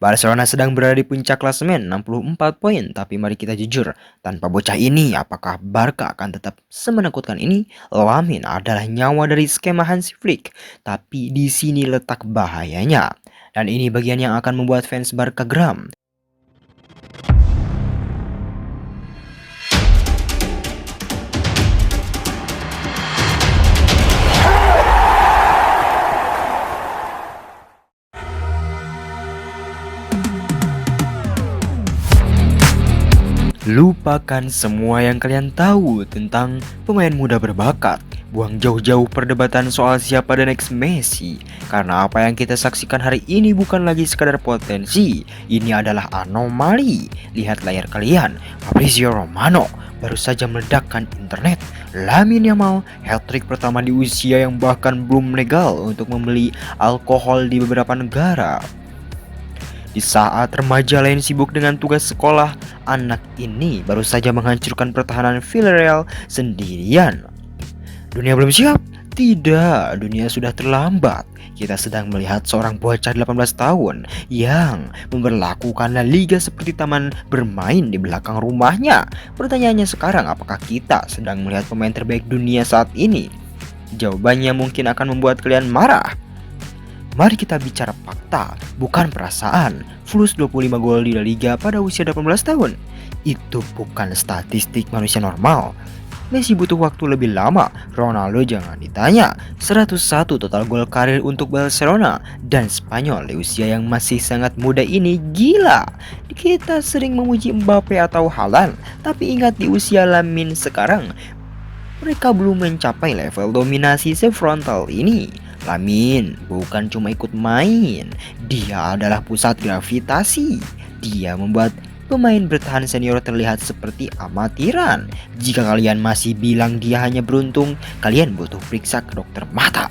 Barcelona sedang berada di puncak klasemen 64 poin, tapi mari kita jujur, tanpa bocah ini apakah Barca akan tetap semenakutkan ini? Lamine adalah nyawa dari skema Hansi Flick, tapi di sini letak bahayanya. Dan ini bagian yang akan membuat fans Barca geram. Lupakan semua yang kalian tahu tentang pemain muda berbakat. Buang jauh-jauh perdebatan soal siapa the next Messi. Karena apa yang kita saksikan hari ini bukan lagi sekadar potensi. Ini adalah anomali. Lihat layar kalian, Fabrizio Romano baru saja meledakkan internet. Lamine Yamal hat-trick pertama di usia yang bahkan belum legal untuk membeli alkohol di beberapa negara. Di saat remaja lain sibuk dengan tugas sekolah, anak ini baru saja menghancurkan pertahanan Villarreal sendirian. Dunia belum siap? Tidak, dunia sudah terlambat. Kita sedang melihat seorang bocah 18 tahun yang memperlakukan La Liga seperti taman bermain di belakang rumahnya. Pertanyaannya sekarang, apakah kita sedang melihat pemain terbaik dunia saat ini? Jawabannya mungkin akan membuat kalian marah. Mari kita bicara fakta, bukan perasaan. Fulus 25 gol di La Liga pada usia 18 tahun. Itu bukan statistik manusia normal. Messi butuh waktu lebih lama. Ronaldo jangan ditanya. 101 total gol karir untuk Barcelona. Dan Spanyol di usia yang masih sangat muda ini gila. Kita sering memuji Mbappe atau Haaland, tapi ingat di usia Lamine sekarang, mereka belum mencapai level dominasi sefrontal ini. Lamine bukan cuma ikut main, dia adalah pusat gravitasi. Dia membuat pemain bertahan senior terlihat seperti amatiran. Jika kalian masih bilang dia hanya beruntung, kalian butuh periksa ke dokter mata.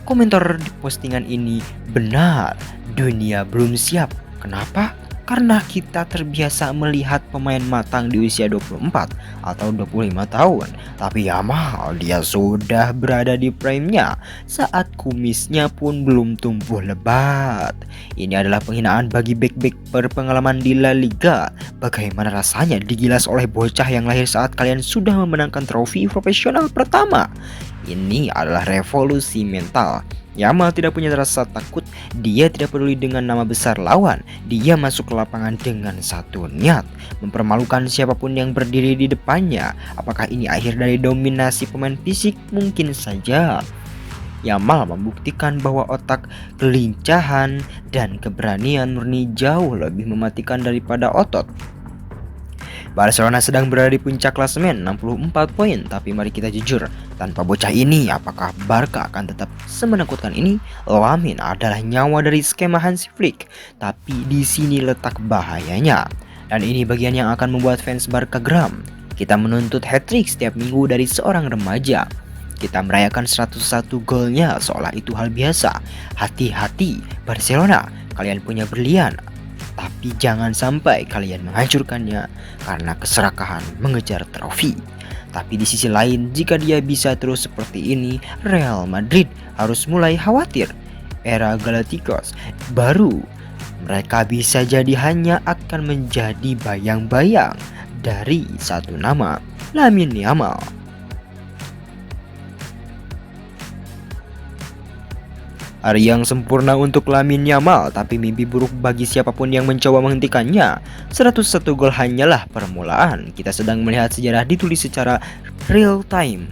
Komentar di postingan ini benar, dunia belum siap. Kenapa? Karena kita terbiasa melihat pemain matang di usia 24 atau 25 tahun. Tapi Yamal, dia sudah berada di prime-nya saat kumisnya pun belum tumbuh lebat. Ini adalah penghinaan bagi bek-bek berpengalaman di La Liga. Bagaimana rasanya digilas oleh bocah yang lahir saat kalian sudah memenangkan trofi profesional pertama? Ini adalah revolusi mental. Yamal tidak punya rasa takut, dia tidak peduli dengan nama besar lawan. Dia masuk ke lapangan dengan satu niat, mempermalukan siapapun yang berdiri di depannya. Apakah ini akhir dari dominasi pemain fisik? Mungkin saja. Yamal membuktikan bahwa otak, kelincahan, dan keberanian murni jauh lebih mematikan daripada otot. Barcelona sedang berada di puncak klasemen 64 poin, tapi mari kita jujur, tanpa bocah ini apakah Barca akan tetap semenakutkan ini? Lamine adalah nyawa dari skema Hansi Flick, tapi di sini letak bahayanya. Dan ini bagian yang akan membuat fans Barca geram. Kita menuntut hat-trick setiap minggu dari seorang remaja. Kita merayakan 101 golnya seolah itu hal biasa. Hati-hati Barcelona, kalian punya berlian, tapi jangan sampai kalian menghancurkannya karena keserakahan mengejar trofi. Tapi di sisi lain, jika dia bisa terus seperti ini, Real Madrid harus mulai khawatir. Era Galacticos baru, mereka bisa jadi hanya akan menjadi bayang-bayang dari satu nama, Lamine Yamal. Hari yang sempurna untuk Lamine Yamal, tapi mimpi buruk bagi siapapun yang mencoba menghentikannya. 101 gol hanyalah permulaan. Kita sedang melihat sejarah ditulis secara real time.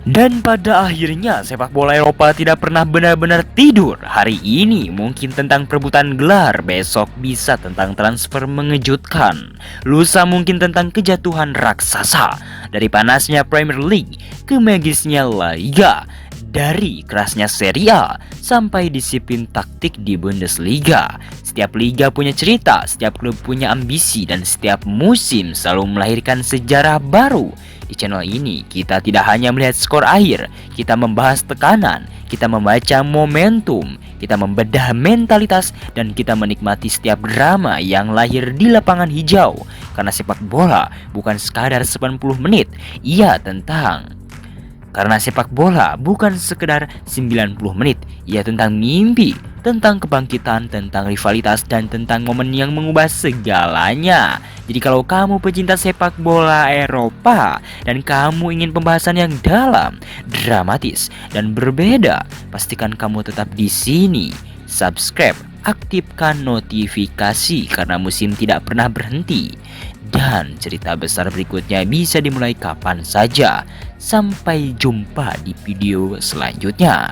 Dan pada akhirnya sepak bola Eropa tidak pernah benar-benar tidur. Hari ini mungkin tentang perebutan gelar, besok bisa tentang transfer mengejutkan, lusa mungkin tentang kejatuhan raksasa. Dari panasnya Premier League ke magisnya La Liga, Dari kerasnya Serie A sampai disiplin taktik di Bundesliga, setiap liga punya cerita, setiap klub punya ambisi, dan setiap musim selalu melahirkan sejarah baru. Di channel ini, kita tidak hanya melihat skor akhir, kita membahas tekanan, kita membaca momentum, kita membedah mentalitas, dan kita menikmati setiap drama yang lahir di lapangan hijau. Karena sepak bola bukan sekadar 90 menit, karena sepak bola bukan sekedar 90 menit, ia tentang mimpi, tentang kebangkitan, tentang rivalitas, dan tentang momen yang mengubah segalanya. Jadi kalau kamu pecinta sepak bola Eropa dan kamu ingin pembahasan yang dalam, dramatis, dan berbeda, pastikan kamu tetap di sini. Subscribe, aktifkan notifikasi karena musim tidak pernah berhenti. Dan cerita besar berikutnya bisa dimulai kapan saja. Sampai jumpa di video selanjutnya.